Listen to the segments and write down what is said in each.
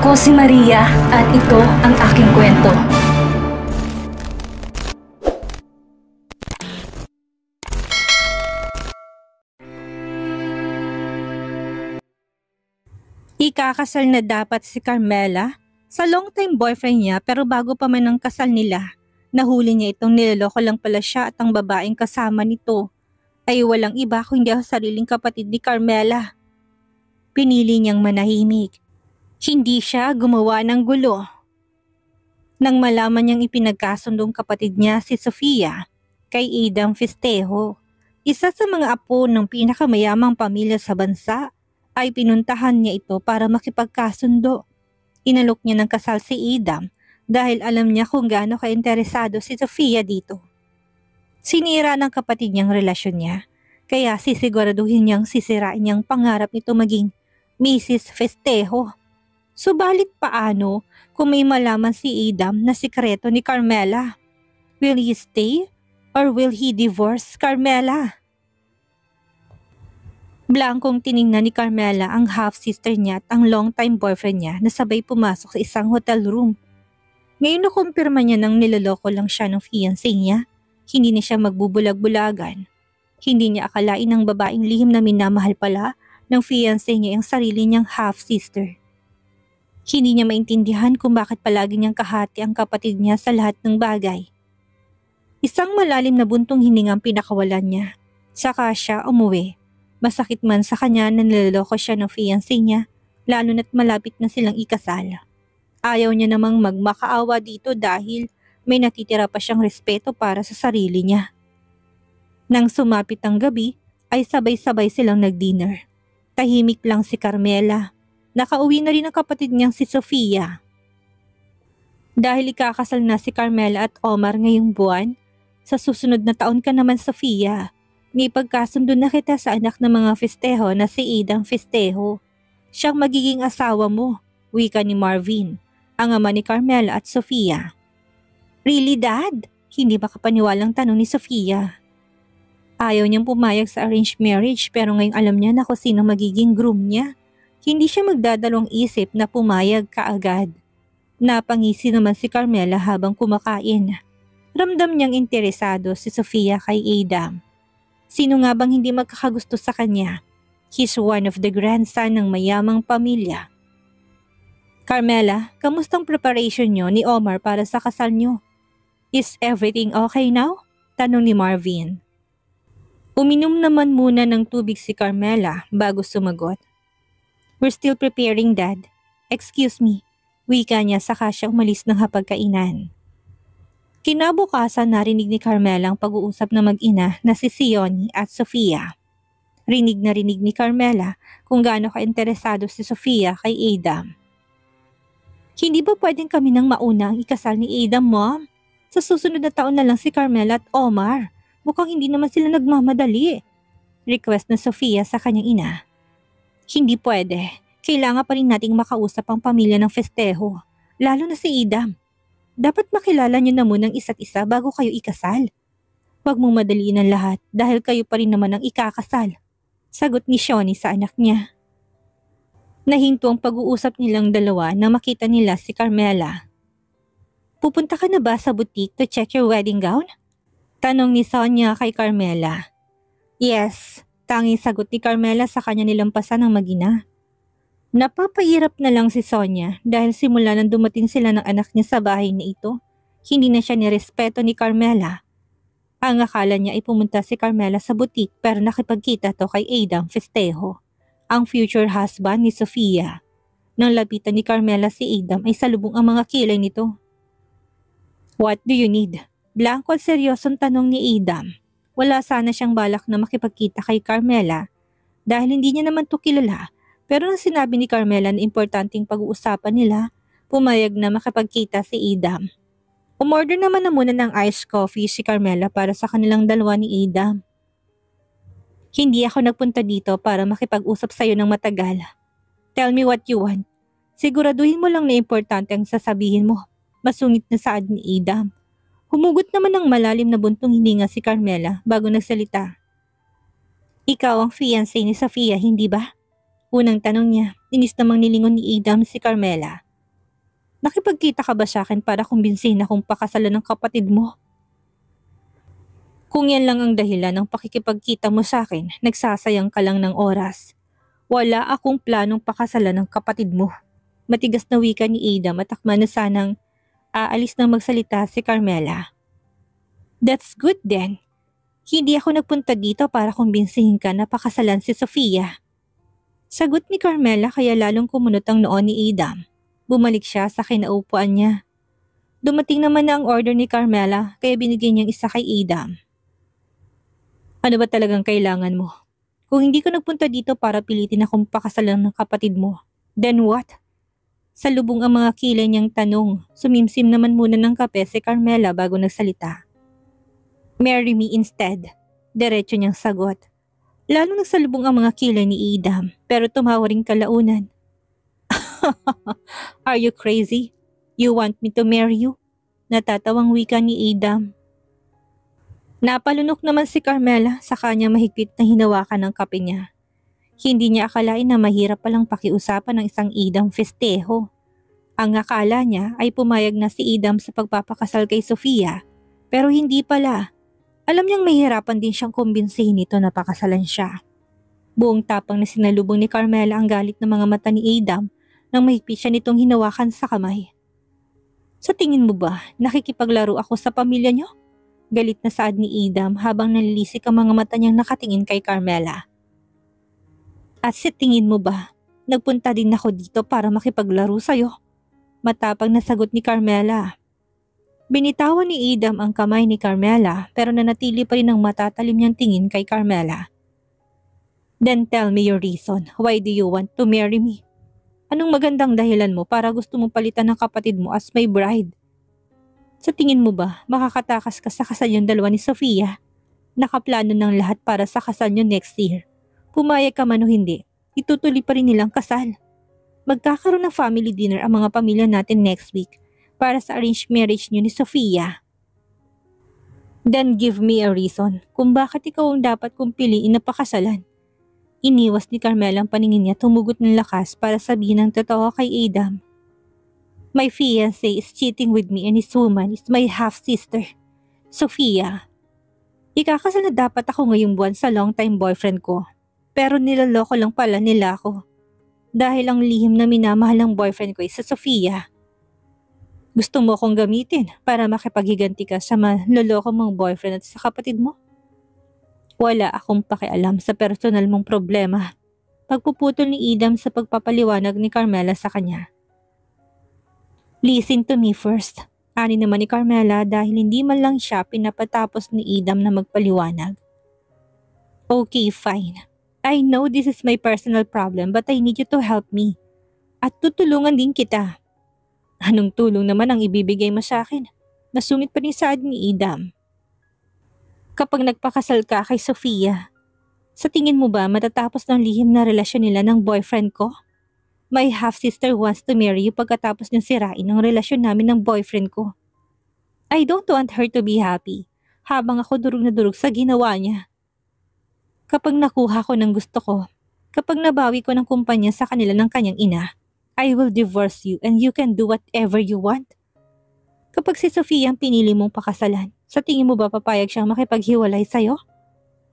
Ako si Maria at ito ang aking kwento. Ikakasal na dapat si Carmela sa long-time boyfriend niya pero bago pa man ang kasal nila, nahuli niya itong niloloko lang pala siya at ang babaeng kasama nito ay walang iba kundi ang sariling kapatid ni Carmela. Pinili niyang manahimik. Hindi siya gumawa ng gulo. Nang malaman niyang ipinagkasundong kapatid niya si Sofia kay Adam Festejo, isa sa mga apo ng pinakamayamang pamilya sa bansa, ay pinuntahan niya ito para makipagkasundo. Inalok niya ng kasal si Adam dahil alam niya kung gaano kainteresado si Sofia dito. Sinira ng kapatid niyang relasyon niya, kaya sisiguraduhin niyang sisirain niyang pangarap nito maging Mrs. Festejo. Subalit paano kung may malaman si Adam na sikreto ni Carmela? Will he stay or will he divorce Carmela? Blankong tiningnan ni Carmela ang half-sister niya at ang long-time boyfriend niya na sabay pumasok sa isang hotel room. Ngayon nakumpirma niya nang niloloko lang siya ng fiancé niya. Hindi na siya magbubulag-bulagan. Hindi niya akalain ng babaeng lihim na minamahal pala ng fiancé niya ang sarili niyang half-sister. Hindi niya maintindihan kung bakit palagi niyang kahati ang kapatid niya sa lahat ng bagay. Isang malalim na buntong hininga ang pinakawalan niya. Saka siya umuwi. Masakit man sa kanya na niloloko siya ng fiancé niya, lalo na't malapit na silang ikasal. Ayaw niya namang magmakaawa dito dahil may natitira pa siyang respeto para sa sarili niya. Nang sumapit ang gabi, ay sabay-sabay silang nag-dinner. Tahimik lang si Carmela. Nakauwi na rin ang kapatid niyang si Sofia. Dahil ikakasal na si Carmela at Omar ngayong buwan, sa susunod na taon ka naman Sofia. Ngipagkasundo na kita sa anak ng mga Festejo na si Adam Festejo. Siyang magiging asawa mo, wika ni Marvin, ang ama ni Carmela at Sofia. Really, Dad? Hindi makapaniwalang tanong ni Sofia. Ayaw niyang pumayag sa arranged marriage pero ngayong alam niya na kung sino magiging groom niya. Hindi siya magdadalawang isip na pumayag kaagad. Napangisi naman si Carmela habang kumakain. Ramdam niyang interesado si Sofia kay Adam. Sino nga bang hindi magkakagusto sa kanya? He's one of the grandson ng mayamang pamilya. Carmela, kamustang preparation niyo ni Omar para sa kasal niyo? Is everything okay now? Tanong ni Marvin. Uminom naman muna ng tubig si Carmela bago sumagot. We're still preparing, Dad. Excuse me. Wika niya saka siya umalis ng hapagkainan. Kinabukasan narinig ni Carmela ang pag-uusap na mag-ina na si Sioni at Sofia. Rinig na rinig ni Carmela kung gaano ka-interesado si Sofia kay Adam. Hindi ba pwedeng kami nang mauna ang ikasal ni Adam, Mom? Sa susunod na taon na lang si Carmela at Omar. Mukhang hindi naman sila nagmamadali. Request na Sofia sa kanyang ina. Hindi pwede. Kailangan pa rin nating makausap ang pamilya ng Festejo, lalo na si Adam. Dapat makilala niyo na muna ang isa't isa bago kayo ikasal. Huwag mong madaliin ang lahat dahil kayo pa rin naman ang ikakasal. Sagot ni Shoni sa anak niya. Nahinto ang pag-uusap nilang dalawa na makita nila si Carmela. Pupunta ka na ba sa boutique to check your wedding gown? Tanong ni Sonia kay Carmela. Yes. Tanging sagot ni Carmela sa kanya nilampasan ng mag-ina. Napapahirap na lang si Sonia dahil simula nang dumating sila ng anak niya sa bahay na ito, hindi na siya nirespeto ni Carmela. Ang akala niya ay pumunta si Carmela sa butik pero nakipagkita to kay Adam Festejo, ang future husband ni Sofia. Nang lapitan ni Carmela si Adam ay salubong ang mga kilay nito. What do you need? Blanco at seryosong tanong ni Adam. Wala sana siyang balak na makipagkita kay Carmela dahil hindi niya naman to kilala, pero nang sinabi ni Carmela na importanteng pag-uusapan nila, pumayag na makipagkita si Adam. Umorder naman na muna ng iced coffee si Carmela para sa kanilang dalawa ni Adam. Hindi ako nagpunta dito para makipag-usap sa iyo ng matagal. Tell me what you want. Siguraduhin mo lang na importante ang sasabihin mo. Masungit na saad ni Adam. Humugot naman ng malalim na buntong hininga si Carmela bago nagsalita. Ikaw ang fiancé ni Sofia, hindi ba? Unang tanong niya, inis namang nilingon ni Adam si Carmela. Nakipagkita ka ba sa akin para kumbinsihin akong pakasalan ng kapatid mo? Kung yan lang ang dahilan ng pakikipagkita mo sa akin, nagsasayang ka lang ng oras. Wala akong planong pakasalan ng kapatid mo. Matigas na wika ni Adam at akma na sanang aalis nang magsalita si Carmela. That's good then. Hindi ako nagpunta dito para kumbinsihin ka na pakasalan si Sofia. Sagot ni Carmela kaya lalong kumunot ang noon ni Adam. Bumalik siya sa kinaupuan niya. Dumating naman na ang order ni Carmela kaya binigyan niyang isa kay Adam. Ano ba talagang kailangan mo? Kung hindi ko nagpunta dito para pilitin akong pakasalan ng kapatid mo, then what? Sa lubong ang mga kilay niyang tanong, sumimsim naman muna ng kape si Carmela bago nagsalita. Marry me instead. Diretso niyang sagot. Lalong nagsalubong ang mga kilay ni Adam pero tumawa ring kalaunan. Are you crazy? You want me to marry you? Natatawang wika ni Adam. Napalunok naman si Carmela sa kanya mahigpit na hinawakan ng kape niya. Hindi niya akalain na mahirap palang pakiusapan ng isang Adam festejo. Ang akala niya ay pumayag na si Adam sa pagpapakasal kay Sofia, pero hindi pala. Alam niyang mahirapan din siyang kumbinsihin nito na pakasalan siya. Buong tapang na sinalubong ni Carmela ang galit ng mga mata ni Adam nang mahigpit siya nitong hinawakan sa kamay. Sa tingin mo ba, nakikipaglaro ako sa pamilya niyo? Galit na saad ni Adam habang nalilisik ang mga mata niyang nakatingin kay Carmela. At sa tingin mo ba, nagpunta din ako dito para makipaglaro sa'yo? Matapang na sagot ni Carmela. Binitawan ni Adam ang kamay ni Carmela pero nanatili pa rin ang matatalim niyang tingin kay Carmela. Then tell me your reason. Why do you want to marry me? Anong magandang dahilan mo para gusto mong palitan ng kapatid mo as my bride? Sa tingin mo ba, makakatakas ka sa kasal yung dalawa ni Sofia? Nakaplano ng lahat para sa kasal nyo next year. Pumayag ka man o hindi, itutuloy pa rin nilang kasal. Magkakaroon ng family dinner ang mga pamilya natin next week para sa arranged marriage nyo ni Sofia. Then give me a reason kung bakit ikaw ang dapat kong piliin na pakasalan. Iniwas ni Carmela ang paningin niya tumugot ng lakas para sabihin ang totoo kay Adam. My fiancé is cheating with me and his woman is my half-sister, Sofia. Ikakasal na dapat ako ngayong buwan sa long-time boyfriend ko. Pero niloloko lang pala nila ako. Dahil ang lihim na minamahal ng boyfriend ko ay sa Sofia. Gusto mo akong gamitin para makipaghiganti ka sa manloloko mong boyfriend at sa kapatid mo? Wala akong pakialam sa personal mong problema. Pagpuputol ni Adam sa pagpapaliwanag ni Carmela sa kanya. Listen to me first. Ani naman ni Carmela dahil hindi man lang siya pinapatapos ni Adam na magpaliwanag. Okay, fine. I know this is my personal problem but I need you to help me. At tutulungan din kita. Anong tulong naman ang ibibigay mo sa akin? Nasungit pa rin saad ni Adam. Kapag nagpakasal ka kay Sofia, sa tingin mo ba matatapos ng lihim na relasyon nila ng boyfriend ko? My half-sister wants to marry you pagkatapos niyang sirain ang relasyon namin ng boyfriend ko. I don't want her to be happy habang ako durog na durog sa ginawa niya. Kapag nakuha ko ng gusto ko, kapag nabawi ko ng kumpanya sa kanila ng kanyang ina, I will divorce you and you can do whatever you want. Kapag si Sofia ang pinili mong pakasalan, sa tingin mo ba papayag siyang makipaghiwalay sa'yo?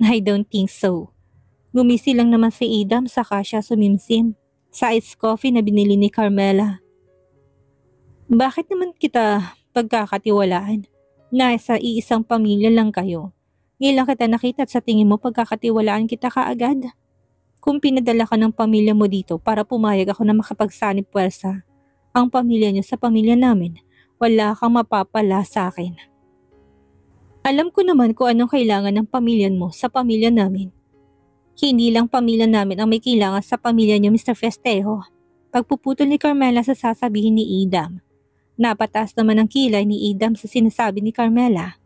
I don't think so. Gumisi lang naman si Adam saka siya sumimsim sa iced coffee na binili ni Carmela. Bakit naman kita pagkakatiwalaan? Nasa iisang pamilya lang kayo. Ngayon lang kita nakita at sa tingin mo pagkakatiwalaan kita kaagad? Kung pinadala ka ng pamilya mo dito para pumayag ako na makapagsanib puwersa, ang pamilya niyo sa pamilya namin, wala kang mapapala sa akin. Alam ko naman kung anong kailangan ng pamilya mo sa pamilya namin. Hindi lang pamilya namin ang may kailangan sa pamilya niyo, Mr. Festejo. Pagpuputol ni Carmela sa sasabihin ni Adam. Napataas naman ang kilay ni Adam sa sinasabi ni Carmela.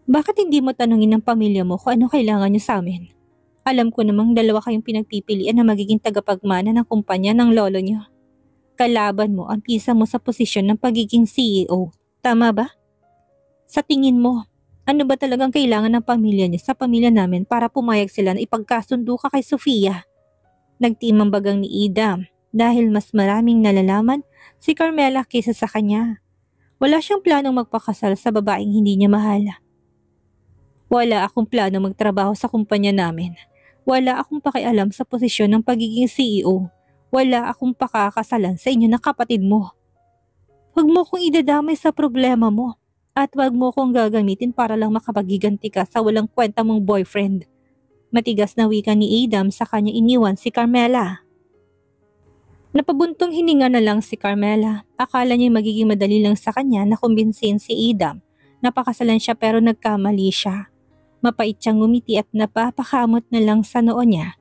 Bakit hindi mo tanungin ng pamilya mo kung ano kailangan niyo sa amin? Alam ko namang dalawa kayong pinagpipilian na magiging tagapagmana ng kumpanya ng lolo niyo. Kalaban mo ang pisa mo sa posisyon ng pagiging CEO. Tama ba? Sa tingin mo, ano ba talagang kailangan ng pamilya niya sa pamilya namin para pumayag sila na ipagkasundo ka kay Sofia? Nagtimambagang ni Adam dahil mas maraming nalalaman si Carmela kaysa sa kanya. Wala siyang planong magpakasal sa babaeng hindi niya mahal. Wala akong plano magtrabaho sa kumpanya namin. Wala akong pakialam sa posisyon ng pagiging CEO. Wala akong pakakasalan sa inyo ng kapatid mo. Huwag mo kong idadamay sa problema mo at huwag mo kong gagamitin para lang makapagiganti ka sa walang kwenta mong boyfriend. Matigas na wika ni Adam sa kanya iniwan si Carmela. Napabuntong hininga na lang si Carmela. Akala niya magiging madali lang sa kanya na kumbinsin si Adam. Napakasalan siya pero nagkamali siya. Mapait siyang ngumiti at napapakamot na lang sa noo niya.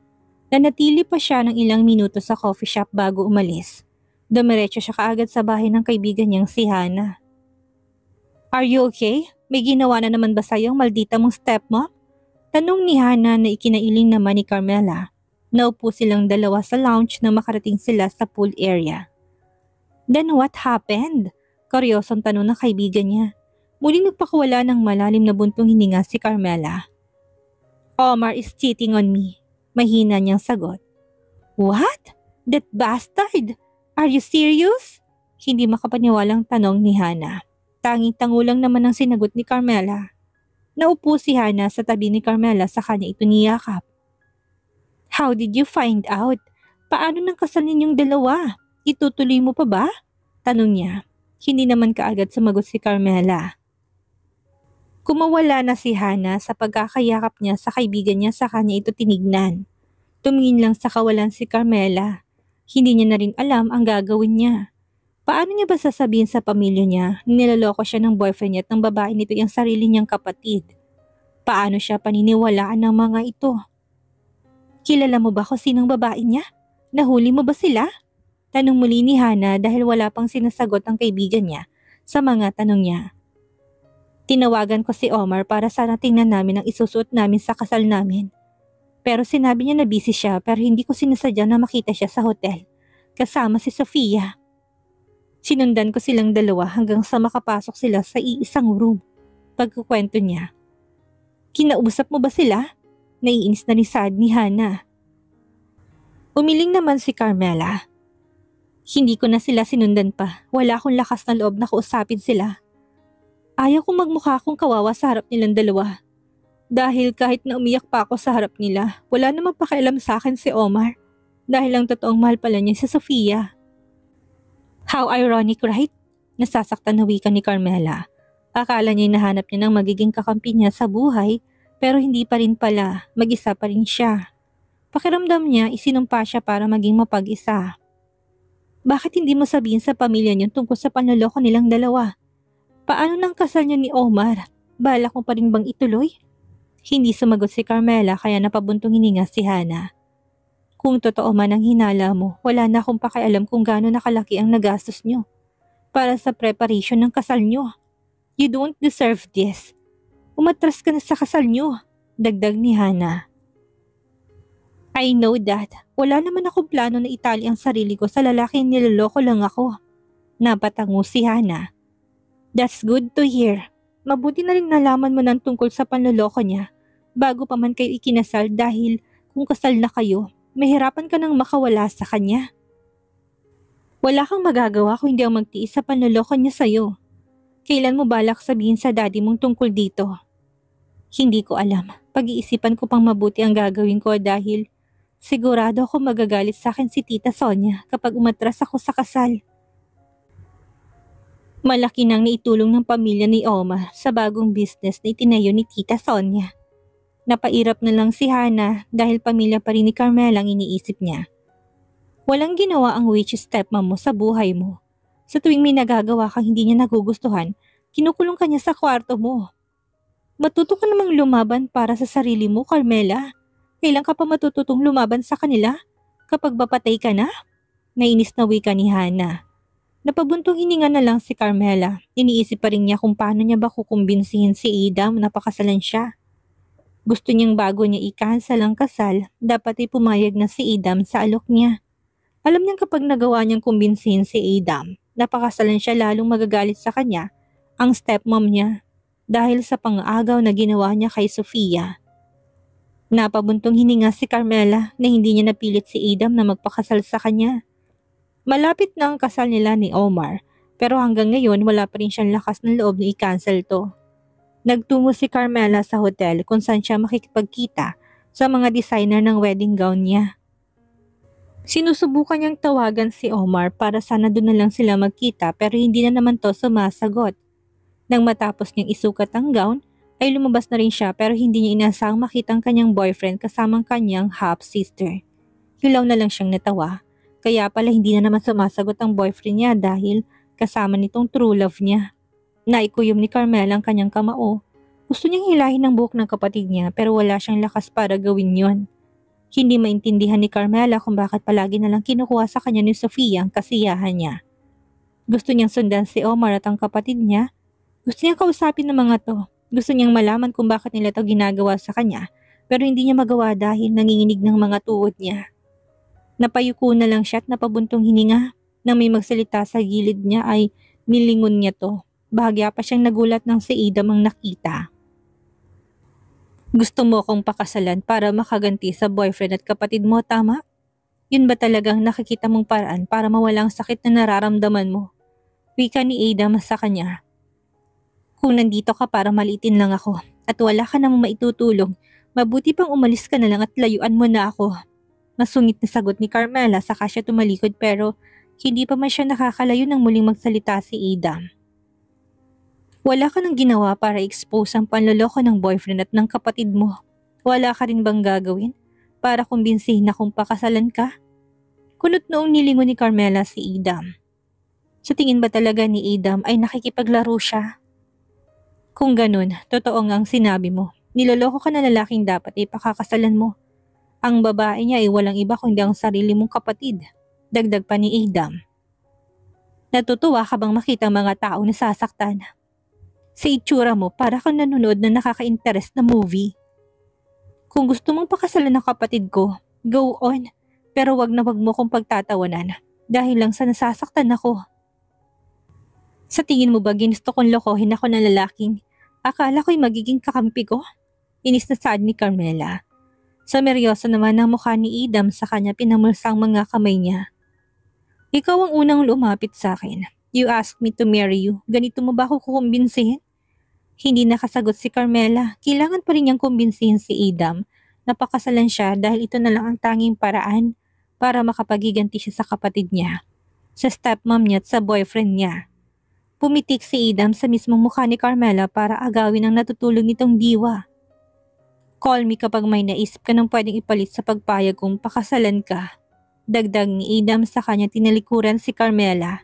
Nanatili pa siya ng ilang minuto sa coffee shop bago umalis. Dumiretso siya kaagad sa bahay ng kaibigan niyang si Hannah. "Are you okay? May ginawa na naman ba sa'yo ang maldita mong stepmom?" Tanong ni Hannah na ikinailing naman ni Carmela. Naupo silang dalawa sa lounge na makarating sila sa pool area. "Then what happened?" Kuryosong tanong ng kaibigan niya. Muling nagpakawala ng malalim na buntong hininga si Carmela. "Omar is cheating on me," mahina niyang sagot. "What? That bastard? Are you serious?" Hindi makapaniwalang tanong ni Hannah. Tanging-tango lang naman ang sinagot ni Carmela. Naupo si Hannah sa tabi ni Carmela sa kanya ito niyakap. "How did you find out? Paano nang kasal ninyong dalawa? Itutuloy mo pa ba?" Tanong niya. Hindi naman kaagad sumagot si Carmela. Kumawala na si Hannah sa pagkakayakap niya sa kaibigan niya sa kanya ito tinignan. Tumingin lang sa kawalan si Carmela. Hindi niya na rin alam ang gagawin niya. Paano niya ba sasabihin sa pamilya niya na niloloko siya ng boyfriend niya at ng babae nito yung sarili niyang kapatid? Paano siya paniniwalaan ng mga ito? "Kilala mo ba kung sinong babae niya? Nahuli mo ba sila?" Tanong muli ni Hannah dahil wala pang sinasagot ang kaibigan niya sa mga tanong niya. "Tinawagan ko si Omar para sana tingnan namin ang isusuot namin sa kasal namin. Pero sinabi niya na busy siya pero hindi ko sinasadya na makita siya sa hotel kasama si Sofia. Sinundan ko silang dalawa hanggang sa makapasok sila sa iisang room." Pagkukwento niya. "Kinausap mo ba sila?" Naiinis na risad ni Hannah. Umiling naman si Carmela. "Hindi ko na sila sinundan pa. Wala akong lakas na loob na kausapin sila. Ayaw kong magmukha akong kawawa sa harap nilang dalawa. Dahil kahit na umiyak pa ako sa harap nila, wala namang pakialam sa akin si Omar. Dahil ang totoong mahal pala niya si Sofia." "How ironic, right?" Nasasaktan na wika ni Carmela. Akala niya nahanap niya ng magiging kakampi niya sa buhay, pero hindi pa rin pala, mag-isa pa rin siya. Pakiramdam niya isinumpa siya para maging mapag-isa. "Bakit hindi mo sabihin sa pamilya niyo tungkol sa panloloko nilang dalawa? Paano nang kasal niyo ni Omar? Balak mo pa rin bang ituloy?" Hindi sumagot si Carmela kaya napabuntong hininga si Hannah. "Kung totoo man ang hinala mo, wala na akong pakialam kung gaano nakalaki ang nagastos niyo para sa preparation ng kasal niyo. You don't deserve this. Umatras ka na sa kasal niyo," dagdag ni Hannah. "I know that. Wala naman akong plano na itali ang sarili ko sa lalaking niloloko lang ako." Napatango si Hannah. "That's good to hear. Mabuti na rin nalaman mo ng tungkol sa panloloko niya bago pa man kayo ikinasal dahil kung kasal na kayo, mahirapan ka nang makawala sa kanya. Wala kang magagawa kung hindi ang magtiis sa panloloko niya sa'yo. Kailan mo balak sabihin sa daddy mong tungkol dito?" "Hindi ko alam. Pag-iisipan ko pang mabuti ang gagawin ko dahil sigurado ako magagalit sa akin si Tita Sonia kapag umatras ako sa kasal." Malaki nang naitulong ng pamilya ni Omar sa bagong business na itinayo ni Tita Sonia. Napairap na lang si Hannah dahil pamilya pa rin ni Carmela ang iniisip niya. Walang ginawa ang witch stepmom mo sa buhay mo. Sa tuwing may nagagawa kang hindi niya nagugustuhan, kinukulong ka niya sa kwarto mo. Matuto ka namang lumaban para sa sarili mo, Carmela. Kailan ka pa matututong lumaban sa kanila? Kapag bapatay ka na? Nainis na wika ni Hannah. Napabuntong hininga na lang si Carmela. Iniisip pa rin niya kung paano niya ba kukumbinsihin si Adam na pakasalan siya. Gusto niyang bago niya i-cancel ang kasal, dapat ay pumayag na si Adam sa alok niya. Alam niyang kapag nagawa niyang kumbinsihin si Adam, napakasalan siya lalong magagalit sa kanya, ang stepmom niya, dahil sa pang-aagaw na ginawa niya kay Sofia. Napabuntong hininga si Carmela na hindi niya napilit si Adam na magpakasal sa kanya. Malapit na ang kasal nila ni Omar, pero hanggang ngayon wala pa rin siyang lakas ng loob na i-cancel to. Nagtungo si Carmela sa hotel kung saan siya makikipagkita sa mga designer ng wedding gown niya. Sinusubukan niyang tawagan si Omar para sana doon na lang sila magkita pero hindi na naman to sumasagot. Nang matapos niyang isukat ang gown, ay lumabas na rin siya pero hindi niya inasahang makita ang kanyang boyfriend kasamang kanyang half-sister. Hilaw na lang siyang natawa, kaya pala hindi na naman sumasagot ang boyfriend niya dahil kasama nitong true love niya. Naikuyom ni Carmela ang kanyang kamao. Gusto niyang hilahin ang buhok ng kapatid niya pero wala siyang lakas para gawin yon. Hindi maintindihan ni Carmela kung bakit palagi na lang kinukuha sa kanya ni Sofia ang kasiyahan niya. Gusto niyang sundan si Omar at ang kapatid niya. Gusto niyang kausapin ng mga to. Gusto niyang malaman kung bakit nila to ginagawa sa kanya pero hindi niya magawa dahil nanginginig ng mga tuhod niya. Napayuko na lang siya at napabuntong hininga. Nang may magsalita sa gilid niya ay nilingon niya to. Bahagya pa siyang nagulat nang si Adam ang nakita. Gusto mo akong pakasalan para makaganti sa boyfriend at kapatid mo, tama? Yun ba talagang nakikita mong paraan para mawala ang sakit na nararamdaman mo? Wika ni Adam sa kanya. Kung nandito ka para maliitin lang ako at wala ka namang maitutulong, mabuti pang umalis ka na lang at layuan mo na ako. Masungit na sagot ni Carmela saka siya tumalikod pero hindi pa man siya nakakalayo nang muling magsalita si Adam. Wala ka nang ginawa para expose ang panloloko ng boyfriend at ng kapatid mo. Wala ka rin bang gagawin para kumbinsihin na kung pakasalan ka? Kunot noong nilingon ni Carmela si Adam. Sa tingin ba talaga ni Adam ay nakikipaglaro siya? Kung ganun, totoo nga ang sinabi mo. Niloloko ka na lalaking dapat ay pakakasalan mo. Ang babae niya ay walang iba kundi ang sarili mong kapatid. Dagdag pa ni Adam. Natutuwa ka bang makita ang mga tao na sasaktan? Sa itsura mo, para kang nanonood na nakaka-interest na movie. Kung gusto mong pakasalan ng kapatid ko, go on. Pero wag na wag mo kong pagtatawanan dahil lang sa nasasaktan ako. Sa tingin mo ba ginusto kong lokohin ako ng lalaking akala ko'y magiging kakampi ko? Inis na saad ni Carmela. Sa seryoso naman ang mukha ni Adam sa kanya pinamulsang mga kamay niya. Ikaw ang unang lumapit sa akin. You asked me to marry you. Ganito mo ba ako kukumbinsihin? Hindi nakasagot si Carmela. Kailangan pa rin niyang kumbinsihin si Adam na pakasalan siya dahil ito na lang ang tanging paraan para makapagiganti siya sa kapatid niya, sa stepmom niya at sa boyfriend niya. Pumitik si Adam sa mismong mukha ni Carmela para agawin ang natutulog nitong diwa. Call me kapag may naisip ka ng pwedeng ipalit sa pagpayag kung pakasalan ka. Dagdag ni Adam sa kanya tinalikuran si Carmela.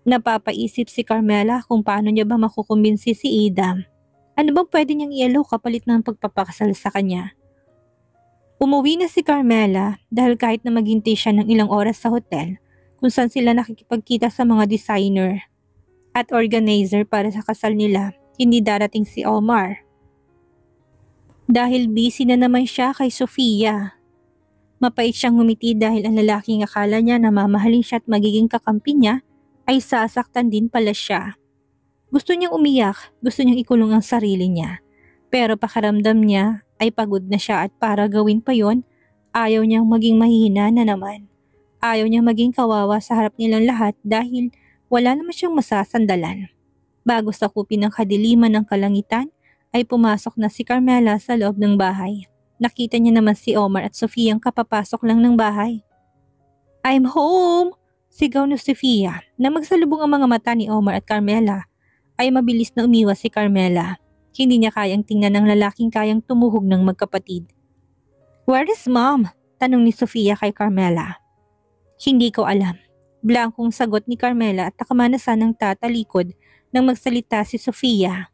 Napapaisip si Carmela kung paano niya ba makukumbinsi si Adam. Ano bang pwede niyang i-allow kapalit ng pagpapakasal sa kanya? Umuwi na si Carmela dahil kahit na maghintay siya ng ilang oras sa hotel kung saan sila nakikipagkita sa mga designer at organizer para sa kasal nila, hindi darating si Omar. Dahil busy na naman siya kay Sofia. Mapait siyang ngumiti dahil ang lalaking akala niya na mamahalin siya at magiging kakampi niya ay sasaktan din pala siya. Gusto niyang umiyak, gusto niyang ikulong ang sarili niya. Pero pakiramdam niya ay pagod na siya at para gawin pa yon, ayaw niyang maging mahihina na naman. Ayaw niyang maging kawawa sa harap nilang lahat dahil wala naman siyang masasandalan. Bago sakupin ng kadiliman ng kalangitan, ay pumasok na si Carmela sa loob ng bahay. Nakita niya naman si Omar at Sofia ang kapapasok lang ng bahay. I'm home! Sigaw ni Sofia. Na magsalubong ang mga mata ni Omar at Carmela, ay mabilis na umiwas si Carmela. Hindi niya kayang tingnan ng lalaking kayang tumuhog ng magkapatid. Where is mom? Tanong ni Sofia kay Carmela. Hindi ko alam. Blankong sagot ni Carmela at nakamanasan ng tatalikod nang magsalita si Sofia.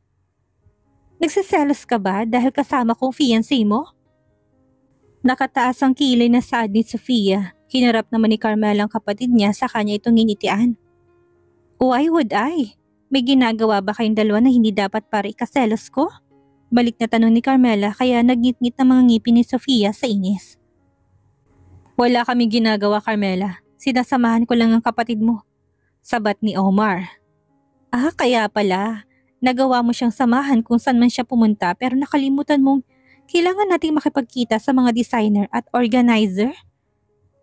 Nagsiselos ka ba dahil kasama kong fiancé mo? Nakataas ang kilay na saad ni Sofia. Hinarap naman ni Carmela ang kapatid niya sa kanya itong nginitian. Why would I? May ginagawa ba kayong dalawa na hindi dapat para ikaselos ko? Balik na tanong ni Carmela kaya nagngit-ngit ng mga ngipin ni Sofia sa inis. Wala kaming ginagawa, Carmela. Sinasamahan ko lang ang kapatid mo. Sabat ni Omar. Ah, kaya pala. Nagawa mo siyang samahan kung saan man siya pumunta pero nakalimutan mong kailangan nating makipagkita sa mga designer at organizer?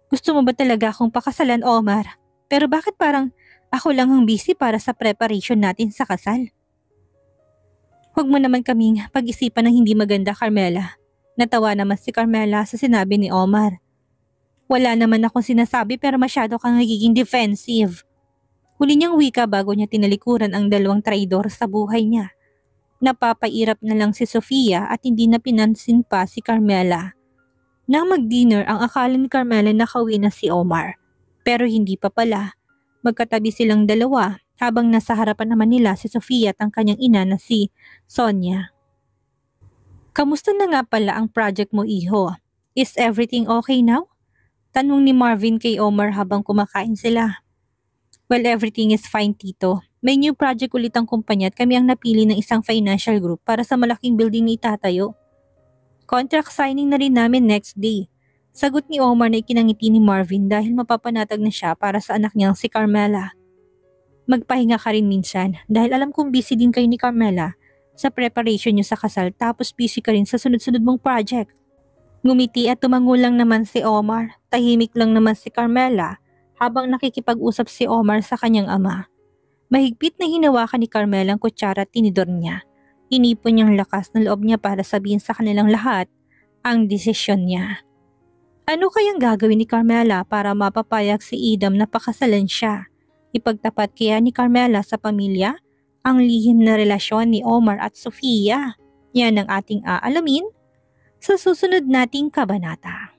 Gusto mo ba talaga akong pakasalan, Omar? Pero bakit parang ako lang ang busy para sa preparation natin sa kasal? Huwag mo naman kaming pag-isipan ng hindi maganda, Carmela. Natawa naman si Carmela sa sinabi ni Omar. Wala naman akong sinasabi pero masyado kang nagiging defensive. Huli niyang wika bago niya tinalikuran ang dalawang traidor sa buhay niya. Napapairap na lang si Sofia at hindi na pinansin pa si Carmela. Nang mag-dinner ang akala ni Carmela nakauwi na si Omar. Pero hindi pa pala. Magkatabi silang dalawa habang nasa harapan naman nila si Sofia at ang kanyang ina na si Sonia. Kamusta na nga pala ang project mo, iho? Is everything okay now? Tanong ni Marvin kay Omar habang kumakain sila. Well, everything is fine, Tito. May new project ulit ang kumpanya at kami ang napili ng isang financial group para sa malaking building na itatayo. Contract signing na rin namin next day. Sagot ni Omar na ikinangiti ni Marvin dahil mapapanatag na siya para sa anak niyang si Carmela. Magpahinga ka rin minsan dahil alam kong busy din kayo ni Carmela sa preparation niyo sa kasal tapos busy ka rin sa sunod-sunod mong project. Ngumiti at tumango lang naman si Omar. Tahimik lang naman si Carmela habang nakikipag-usap si Omar sa kanyang ama. Mahigpit na hinawakan ni Carmela ang kutsara at tinidor niya. Inipon niyang lakas na loob niya para sabihin sa kanilang lahat ang desisyon niya. Ano kayang gagawin ni Carmela para mapapayag si Idam na pakasalan siya? Ipagtapat kaya ni Carmela sa pamilya ang lihim na relasyon ni Omar at Sofia? Yan ang ating aalamin sa susunod nating kabanata.